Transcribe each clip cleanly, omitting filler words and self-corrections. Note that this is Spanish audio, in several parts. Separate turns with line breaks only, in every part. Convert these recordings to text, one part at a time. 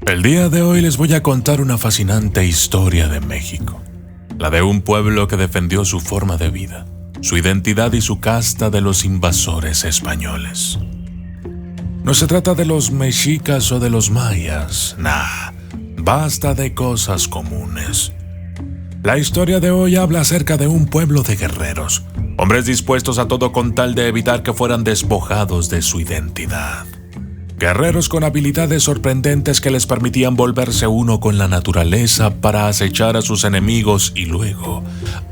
El día de hoy les voy a contar una fascinante historia de México, la de un pueblo que defendió su forma de vida, su identidad y su casta de los invasores españoles. No se trata de los mexicas o de los mayas, basta de cosas comunes. La historia de hoy habla acerca de un pueblo de guerreros, hombres dispuestos a todo con tal de evitar que fueran despojados de su identidad. Guerreros con habilidades sorprendentes que les permitían volverse uno con la naturaleza para acechar a sus enemigos y luego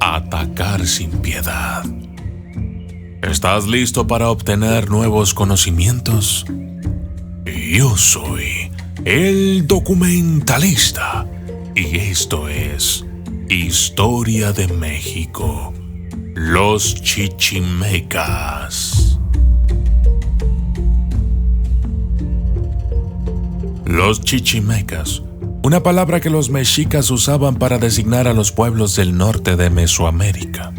atacar sin piedad. ¿Estás listo para obtener nuevos conocimientos? Yo soy el documentalista y esto es Historia de México, los chichimecas. Los chichimecas, una palabra que los mexicas usaban para designar a los pueblos del norte de Mesoamérica.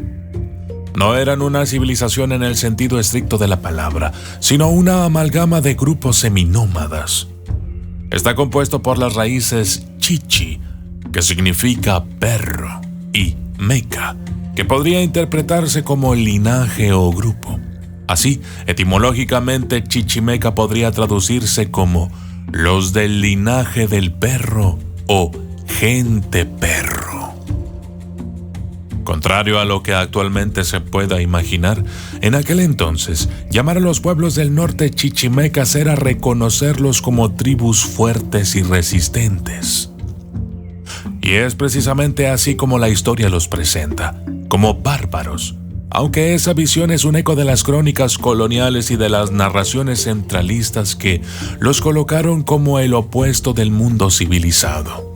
No eran una civilización en el sentido estricto de la palabra, sino una amalgama de grupos seminómadas. Está compuesto por las raíces chichi, que significa perro, y meca, que podría interpretarse como linaje o grupo. Así, etimológicamente, chichimeca podría traducirse como los del linaje del perro o gente perro. Contrario a lo que actualmente se pueda imaginar, en aquel entonces, llamar a los pueblos del norte chichimecas era reconocerlos como tribus fuertes y resistentes. Y es precisamente así como la historia los presenta, como bárbaros, aunque esa visión es un eco de las crónicas coloniales y de las narraciones centralistas que los colocaron como el opuesto del mundo civilizado.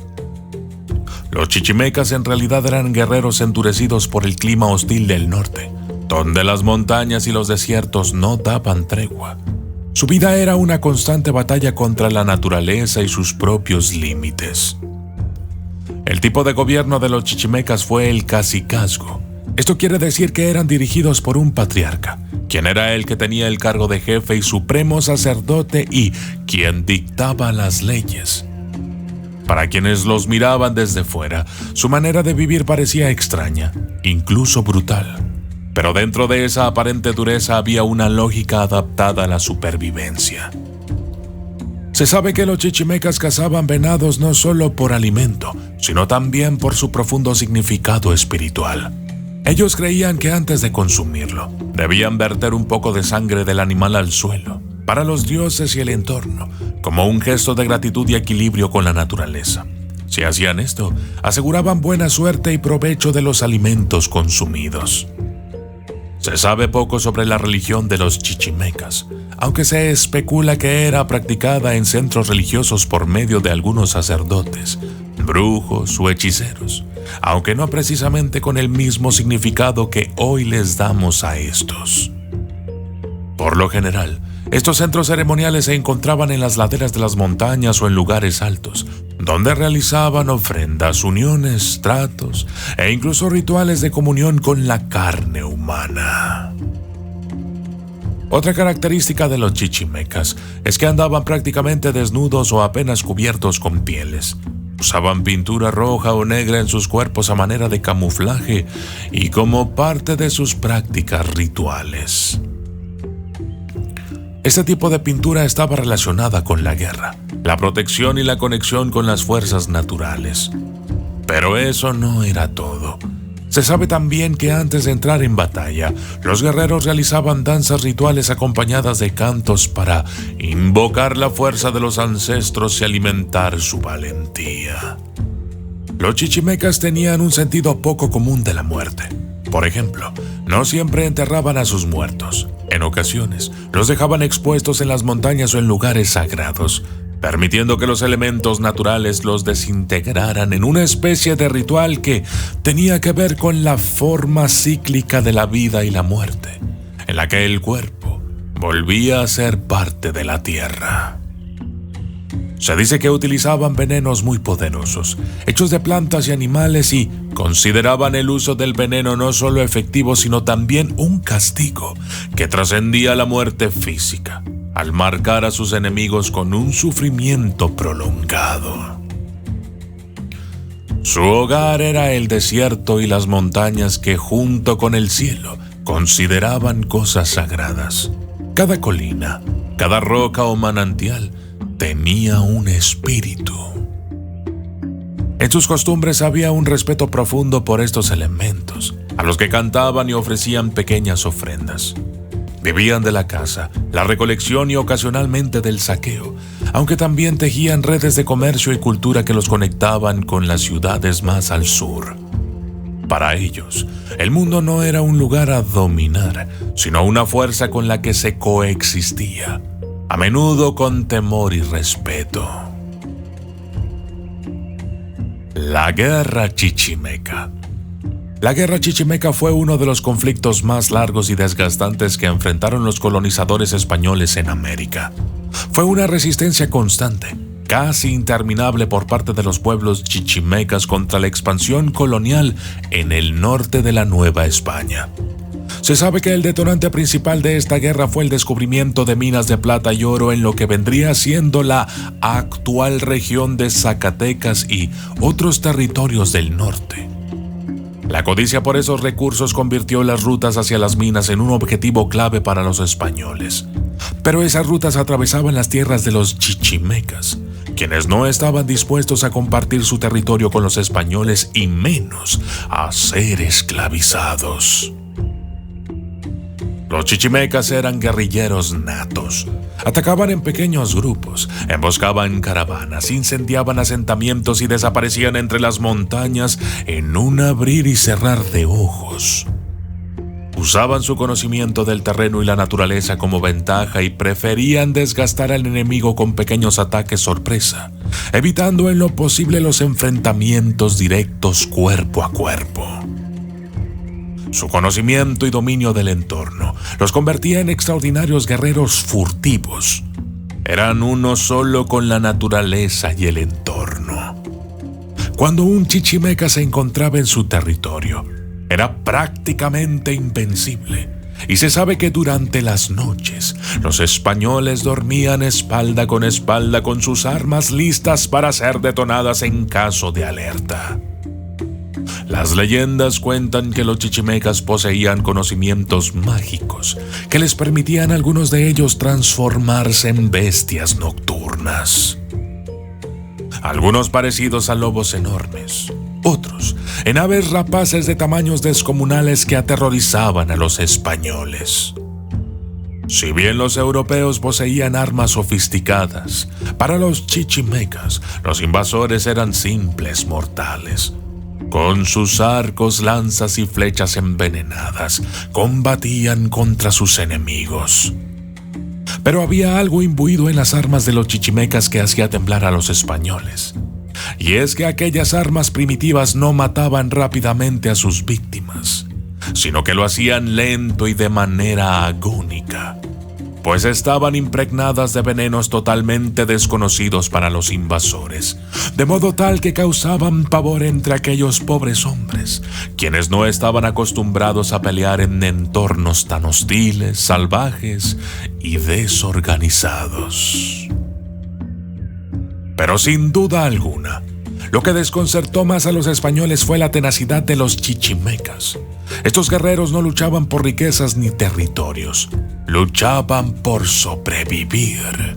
Los chichimecas en realidad eran guerreros endurecidos por el clima hostil del norte, donde las montañas y los desiertos no daban tregua. Su vida era una constante batalla contra la naturaleza y sus propios límites. El tipo de gobierno de los chichimecas fue el cacicazgo. Esto quiere decir que eran dirigidos por un patriarca, quien era el que tenía el cargo de jefe y supremo sacerdote y quien dictaba las leyes. Para quienes los miraban desde fuera, su manera de vivir parecía extraña, incluso brutal. Pero dentro de esa aparente dureza había una lógica adaptada a la supervivencia. Se sabe que los chichimecas cazaban venados no solo por alimento, sino también por su profundo significado espiritual. Ellos creían que antes de consumirlo, debían verter un poco de sangre del animal al suelo, para los dioses y el entorno, como un gesto de gratitud y equilibrio con la naturaleza. Si hacían esto, aseguraban buena suerte y provecho de los alimentos consumidos. Se sabe poco sobre la religión de los chichimecas, aunque se especula que era practicada en centros religiosos por medio de algunos sacerdotes, brujos o hechiceros, aunque no precisamente con el mismo significado que hoy les damos a estos. Por lo general, estos centros ceremoniales se encontraban en las laderas de las montañas o en lugares altos, donde realizaban ofrendas, uniones, tratos e incluso rituales de comunión con la carne humana. Otra característica de los chichimecas es que andaban prácticamente desnudos o apenas cubiertos con pieles. Usaban pintura roja o negra en sus cuerpos a manera de camuflaje y como parte de sus prácticas rituales. Este tipo de pintura estaba relacionada con la guerra, la protección y la conexión con las fuerzas naturales. Pero eso no era todo. Se sabe también que antes de entrar en batalla, los guerreros realizaban danzas rituales acompañadas de cantos para invocar la fuerza de los ancestros y alimentar su valentía. Los chichimecas tenían un sentido poco común de la muerte. Por ejemplo, no siempre enterraban a sus muertos. En ocasiones, los dejaban expuestos en las montañas o en lugares sagrados, permitiendo que los elementos naturales los desintegraran en una especie de ritual que tenía que ver con la forma cíclica de la vida y la muerte, en la que el cuerpo volvía a ser parte de la tierra. Se dice que utilizaban venenos muy poderosos, hechos de plantas y animales, y consideraban el uso del veneno no solo efectivo, sino también un castigo que trascendía la muerte física. al marcar a sus enemigos con un sufrimiento prolongado. Su hogar era el desierto y las montañas que, junto con el cielo, consideraban cosas sagradas. Cada colina, cada roca o manantial tenía un espíritu. En sus costumbres había un respeto profundo por estos elementos, a los que cantaban y ofrecían pequeñas ofrendas. Vivían de la caza, la recolección y ocasionalmente del saqueo, aunque también tejían redes de comercio y cultura que los conectaban con las ciudades más al sur. Para ellos, el mundo no era un lugar a dominar, sino una fuerza con la que se coexistía, a menudo con temor y respeto. La Guerra Chichimeca. La Guerra Chichimeca fue uno de los conflictos más largos y desgastantes que enfrentaron los colonizadores españoles en América. Fue una resistencia constante, casi interminable por parte de los pueblos chichimecas contra la expansión colonial en el norte de la Nueva España. Se sabe que el detonante principal de esta guerra fue el descubrimiento de minas de plata y oro en lo que vendría siendo la actual región de Zacatecas y otros territorios del norte. La codicia por esos recursos convirtió las rutas hacia las minas en un objetivo clave para los españoles. Pero esas rutas atravesaban las tierras de los chichimecas, quienes no estaban dispuestos a compartir su territorio con los españoles y menos a ser esclavizados. Los chichimecas eran guerrilleros natos. Atacaban en pequeños grupos, emboscaban caravanas, incendiaban asentamientos y desaparecían entre las montañas en un abrir y cerrar de ojos. Usaban su conocimiento del terreno y la naturaleza como ventaja y preferían desgastar al enemigo con pequeños ataques sorpresa, evitando en lo posible los enfrentamientos directos cuerpo a cuerpo. Su conocimiento y dominio del entorno los convertía en extraordinarios guerreros furtivos. Eran uno solo con la naturaleza y el entorno. Cuando un chichimeca se encontraba en su territorio, era prácticamente invencible, y se sabe que durante las noches los españoles dormían espalda con sus armas listas para ser detonadas en caso de alerta. Las leyendas cuentan que los chichimecas poseían conocimientos mágicos que les permitían a algunos de ellos transformarse en bestias nocturnas. Algunos parecidos a lobos enormes, otros en aves rapaces de tamaños descomunales que aterrorizaban a los españoles. Si bien los europeos poseían armas sofisticadas, para los chichimecas los invasores eran simples mortales. Con sus arcos, lanzas y flechas envenenadas, combatían contra sus enemigos. Pero había algo imbuido en las armas de los chichimecas que hacía temblar a los españoles. Y es que aquellas armas primitivas no mataban rápidamente a sus víctimas, sino que lo hacían lento y de manera agónica, pues estaban impregnadas de venenos totalmente desconocidos para los invasores, de modo tal que causaban pavor entre aquellos pobres hombres, quienes no estaban acostumbrados a pelear en entornos tan hostiles, salvajes y desorganizados. Pero sin duda alguna, lo que desconcertó más a los españoles fue la tenacidad de los chichimecas. Estos guerreros no luchaban por riquezas ni territorios, luchaban por sobrevivir.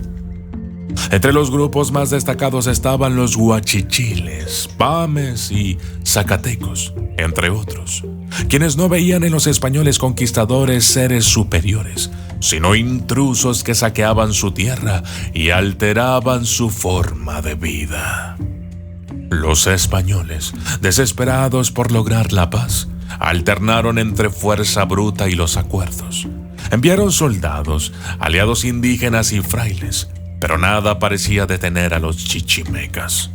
Entre los grupos más destacados estaban los huachichiles, pames y zacatecos, entre otros, quienes no veían en los españoles conquistadores seres superiores, sino intrusos que saqueaban su tierra y alteraban su forma de vida. Los españoles, desesperados por lograr la paz, alternaron entre fuerza bruta y los acuerdos. Enviaron soldados, aliados indígenas y frailes, pero nada parecía detener a los chichimecas.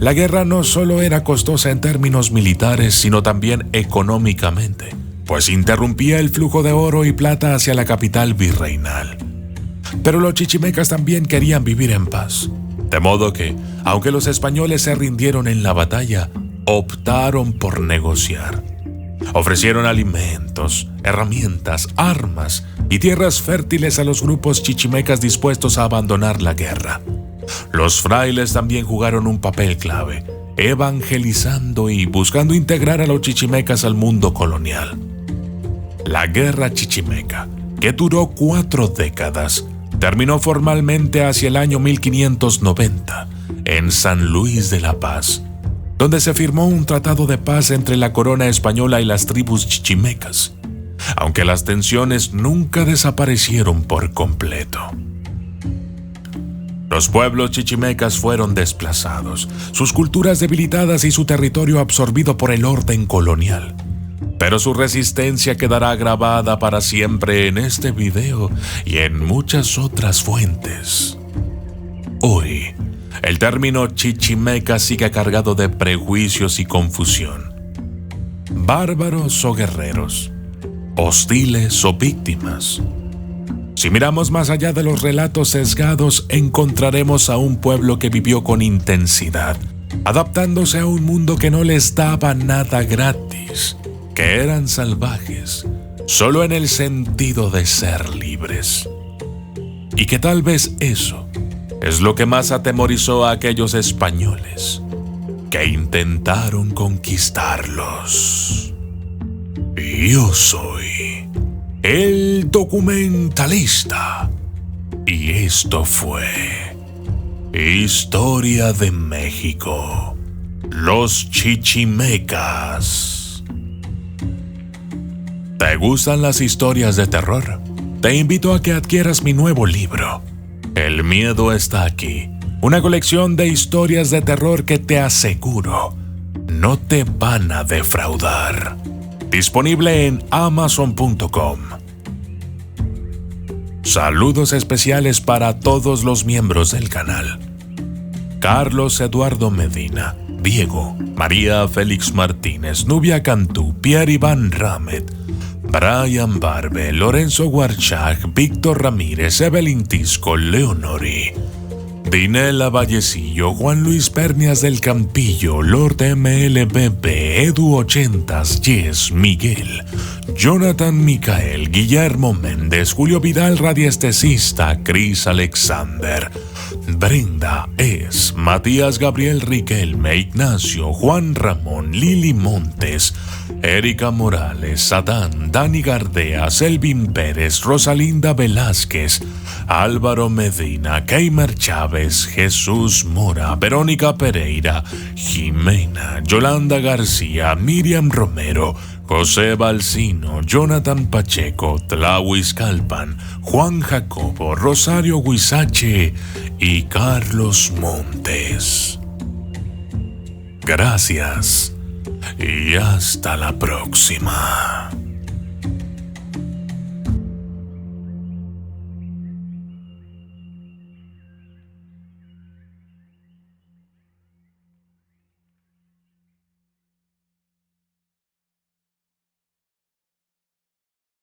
La guerra no solo era costosa en términos militares, sino también económicamente, pues interrumpía el flujo de oro y plata hacia la capital virreinal. Pero los chichimecas también querían vivir en paz, de modo que, aunque los españoles se rindieron en la batalla, optaron por negociar. Ofrecieron alimentos, herramientas, armas y tierras fértiles a los grupos chichimecas dispuestos a abandonar la guerra. Los frailes también jugaron un papel clave, evangelizando y buscando integrar a los chichimecas al mundo colonial. La guerra chichimeca, que duró 4 décadas, terminó formalmente hacia el año 1590 en San Luis de la Paz, donde se firmó un tratado de paz entre la corona española y las tribus chichimecas, aunque las tensiones nunca desaparecieron por completo. Los pueblos chichimecas fueron desplazados, sus culturas debilitadas y su territorio absorbido por el orden colonial. Pero su resistencia quedará grabada para siempre en este video y en muchas otras fuentes. Hoy, el término chichimeca sigue cargado de prejuicios y confusión. Bárbaros o guerreros, hostiles o víctimas. Si miramos más allá de los relatos sesgados, encontraremos a un pueblo que vivió con intensidad, adaptándose a un mundo que no les daba nada gratis, que eran salvajes, solo en el sentido de ser libres. Y que tal vez eso es lo que más atemorizó a aquellos españoles que intentaron conquistarlos. Yo soy el documentalista y esto fue Historia de México, los chichimecas. ¿Te gustan las historias de terror? Te invito a que adquieras mi nuevo libro, El miedo está aquí, una colección de historias de terror que te aseguro no te van a defraudar. Disponible en Amazon.com. Saludos especiales para todos los miembros del canal: Carlos Eduardo Medina, Diego, María Félix Martínez, Nubia Cantú, Pierre Iván Ramet, Brian Barbe, Lorenzo Guarchag, Víctor Ramírez, Evelyn Tisco, Leonori, Dinela Vallecillo, Juan Luis Pernias del Campillo, Lord MLBB, Edu 80s, Yes, Miguel, Jonathan Micael, Guillermo Méndez, Julio Vidal radiestesista, Chris Alexander, Brenda Es, Matías Gabriel Riquelme, Ignacio, Juan Ramón, Lili Montes, Erika Morales, Adán, Dani Gardea, Selvin Pérez, Rosalinda Velázquez, Álvaro Medina, Keimer Chávez, Jesús Mora, Verónica Pereira, Jimena, Yolanda García, Miriam Romero, José Balsino, Jonathan Pacheco, Tlawis Calpan, Juan Jacobo, Rosario Huizache y Carlos Montes. Gracias y hasta la próxima.